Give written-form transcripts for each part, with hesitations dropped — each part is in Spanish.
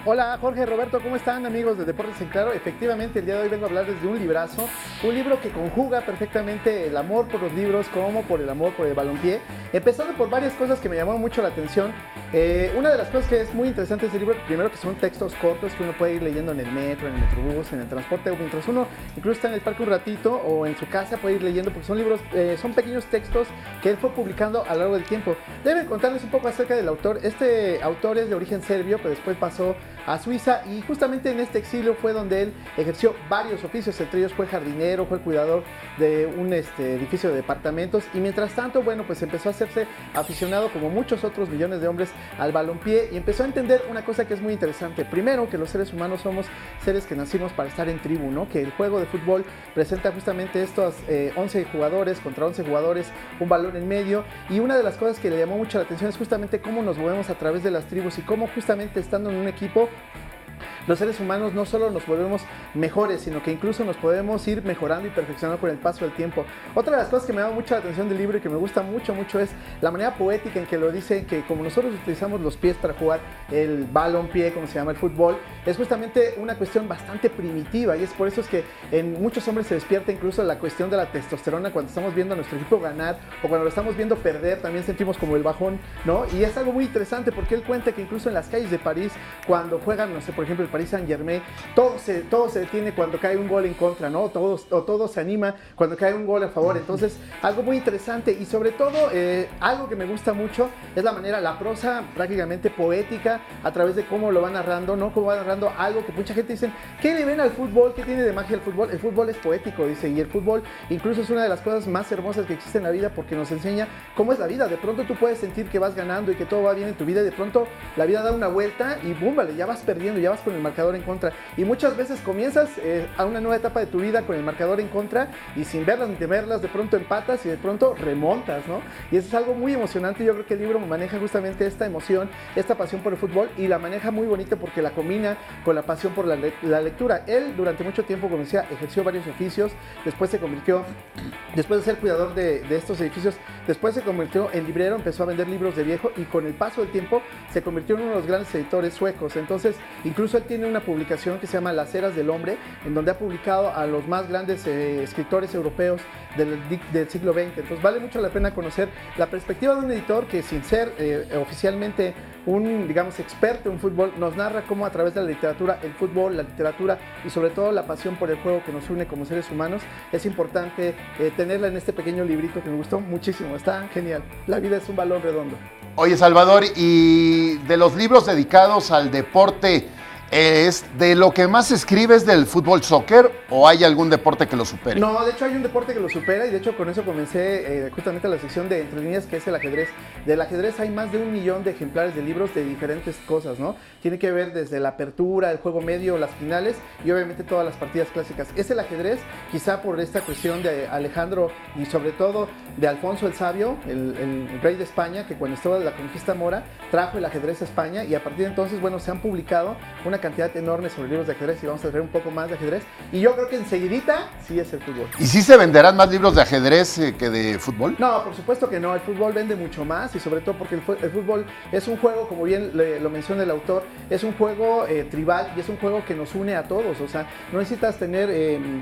Hola Jorge, Roberto, ¿cómo están amigos de Deportes en Claro? Efectivamente, el día de hoy vengo a hablarles de un librazo, un libro que conjuga perfectamente el amor por los libros como por el amor por el balompié, empezando por varias cosas que me llamaron mucho la atención. Una de las cosas que es muy interesante de este libro, primero que son textos cortos que uno puede ir leyendo en el metro, en el metrobús, en el transporte, o mientras uno incluso está en el parque un ratito o en su casa puede ir leyendo porque son libros, son pequeños textos que él fue publicando a lo largo del tiempo. Deben contarles un poco acerca del autor. Este autor es de origen serbio, pero después pasó a Suiza y justamente en este exilio fue donde él ejerció varios oficios, entre ellos fue jardinero, fue cuidador de un edificio de departamentos y mientras tanto, bueno, pues empezó a hacerse aficionado como muchos otros millones de hombres al balompié y empezó a entender una cosa que es muy interesante. Primero, que los seres humanos somos seres que nacimos para estar en tribu, ¿no? Que el juego de fútbol presenta justamente estos 11 jugadores contra 11 jugadores, un balón en medio y una de las cosas que le llamó mucho la atención es justamente cómo nos movemos a través de las tribus y cómo justamente estando en un equipo los seres humanos no solo nos volvemos mejores, sino que incluso nos podemos ir mejorando y perfeccionando con el paso del tiempo. Otra de las cosas que me llama mucho la atención del libro y que me gusta mucho es la manera poética en que lo dice, que como nosotros utilizamos los pies para jugar el balompié, como se llama el fútbol, es justamente una cuestión bastante primitiva y es por eso es que en muchos hombres se despierta incluso la cuestión de la testosterona cuando estamos viendo a nuestro equipo ganar o cuando lo estamos viendo perder, también sentimos como el bajón, ¿no? Y es algo muy interesante porque él cuenta que incluso en las calles de París, cuando juegan, no sé, por ejemplo, el Paris Saint-Germain, todo se detiene cuando cae un gol en contra, ¿no? Todo se anima cuando cae un gol a favor. Entonces, algo muy interesante y sobre todo, algo que me gusta mucho es la manera, la prosa prácticamente poética a través de cómo lo va narrando, ¿no? Cómo va narrando algo que mucha gente dice, ¿qué le ven al fútbol? ¿Qué tiene de magia el fútbol? El fútbol es poético, dice, y el fútbol incluso es una de las cosas más hermosas que existe en la vida porque nos enseña cómo es la vida. De pronto tú puedes sentir que vas ganando y que todo va bien en tu vida y de pronto la vida da una vuelta y ¡bum! Vale, ya vas perdiendo, ya vas con el marcador en contra y muchas veces comienzas a una nueva etapa de tu vida con el marcador en contra y sin verlas ni temerlas de pronto empatas y de pronto remontas, ¿no? Y eso es algo muy emocionante. Yo creo que el libro maneja justamente esta emoción, esta pasión por el fútbol y la maneja muy bonito porque la combina con la pasión por la lectura. Él durante mucho tiempo, como decía, ejerció varios oficios, después de ser cuidador de estos edificios, después se convirtió en librero, empezó a vender libros de viejo y con el paso del tiempo se convirtió en uno de los grandes editores suecos. Entonces, incluso él tiene una publicación que se llama Las Eras del Hombre, en donde ha publicado a los más grandes escritores europeos del siglo XX. Entonces vale mucho la pena conocer la perspectiva de un editor que sin ser oficialmente un, digamos, experto en fútbol, nos narra cómo a través de la literatura, el fútbol, la literatura y sobre todo la pasión por el juego que nos une como seres humanos, es importante tenerla en este pequeño librito que me gustó muchísimo, está genial. La vida es un balón redondo. Oye, Salvador, y de los libros dedicados al deporte, ¿es de lo que más escribes del fútbol soccer o hay algún deporte que lo supere? No, de hecho hay un deporte que lo supera y de hecho con eso comencé justamente la sección de Entre Líneas, que es el ajedrez. Del ajedrez hay más de 1 millón de ejemplares de libros de diferentes cosas, ¿no? Tiene que ver desde la apertura, el juego medio, las finales y obviamente todas las partidas clásicas. Es el ajedrez, quizá por esta cuestión de Alejandro y sobre todo de Alfonso el Sabio, el rey de España, que cuando estaba la conquista mora trajo el ajedrez a España y a partir de entonces, bueno, se han publicado una cantidad enorme sobre libros de ajedrez y vamos a ver un poco más de ajedrez y yo creo que enseguidita sí es el fútbol. ¿Y sí se venderán más libros de ajedrez que de fútbol? No, por supuesto que no, el fútbol vende mucho más y sobre todo porque el fútbol es un juego, como bien lo menciona el autor, es un juego tribal y es un juego que nos une a todos, o sea, no necesitas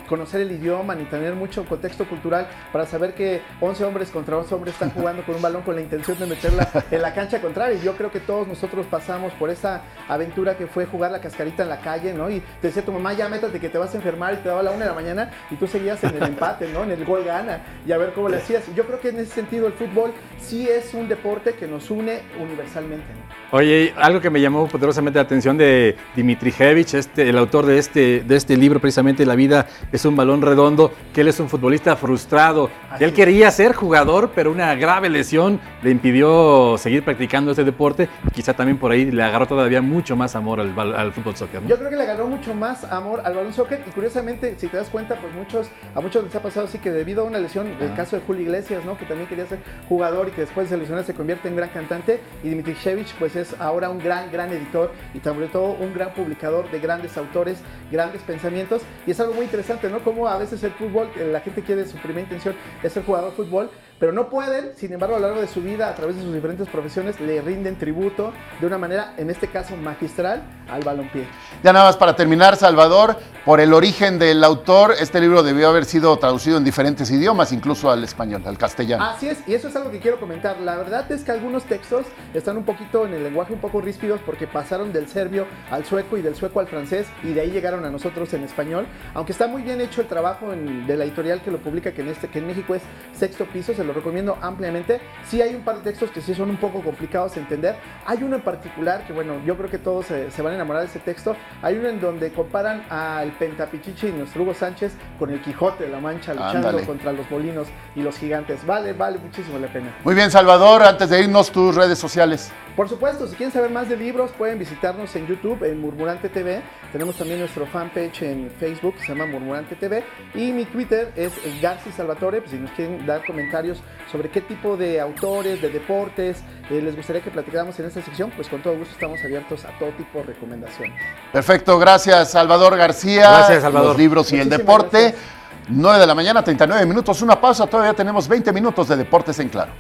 conocer el idioma ni tener mucho contexto cultural para saber que 11 hombres contra 11 hombres están jugando con un balón con la intención de meterla en la cancha contraria y yo creo que todos nosotros pasamos por esa aventura que fue jugar la cascarita en la calle, ¿no? Y te decía tu mamá, ya métate que te vas a enfermar y te daba la 1 de la mañana y tú seguías en el empate, ¿no? En el gol gana y a ver cómo le hacías. Yo creo que en ese sentido el fútbol sí es un deporte que nos une universalmente, ¿no? Oye, algo que me llamó poderosamente la atención de Dimitrijevic, el autor de este libro, precisamente La vida es un balón redondo, que él es un futbolista frustrado. Él quería ser jugador, pero una grave lesión le impidió seguir practicando este deporte. Quizá también por ahí le agarró todavía mucho más amor al fútbol soccer, ¿no? Yo creo que le agarró mucho más amor al balón soccer y curiosamente, si te das cuenta, pues a muchos les ha pasado así que debido a una lesión, el caso de Julio Iglesias, ¿no? Que también quería ser jugador y que después de lesionar se convierte en gran cantante y Dimitrijevic pues es ahora un gran editor y sobre todo un gran publicador de grandes autores, grandes pensamientos y es algo muy interesante, ¿no? Como a veces el fútbol, la gente quiere, su primera intención es ser jugador de fútbol, pero no pueden. Sin embargo, a lo largo de su vida, a través de sus diferentes profesiones, le rinden tributo de una manera, en este caso magistral, al balompié. Ya nada más para terminar, Salvador, por el origen del autor, este libro debió haber sido traducido en diferentes idiomas, incluso al español, al castellano. Así es, y eso es algo que quiero comentar. La verdad es que algunos textos están un poquito en el lenguaje un poco ríspidos porque pasaron del serbio al sueco y del sueco al francés y de ahí llegaron a nosotros en español. Aunque está muy bien hecho el trabajo de la editorial que lo publica, que en México es Sexto Piso, se lo recomiendo ampliamente. Sí hay un par de textos que sí son un poco complicados de entender. Hay uno en particular que, bueno, yo creo que todos se van a enamorar de ese texto. Hay uno en donde comparan al Pentapichichi y nuestro Hugo Sánchez con el Quijote de la Mancha luchando contra los molinos y los gigantes. Vale muchísimo la pena. Muy bien, Salvador, antes de irnos, tus redes sociales. Por supuesto, si quieren saber más de libros, pueden visitarnos en YouTube, en Murmurante TV. Tenemos también nuestro fanpage en Facebook, que se llama Murmurante TV. Y mi Twitter es Garci Salvatore, pues si nos quieren dar comentarios sobre qué tipo de autores, de deportes, les gustaría que platicáramos en esta sección, pues con todo gusto estamos abiertos a todo tipo de recomendaciones. Perfecto, gracias, Salvador García. Gracias, Salvador. Los libros y el deporte. Gracias. 9 de la mañana, 39 minutos, una pausa, todavía tenemos 20 minutos de Deportes en Claro.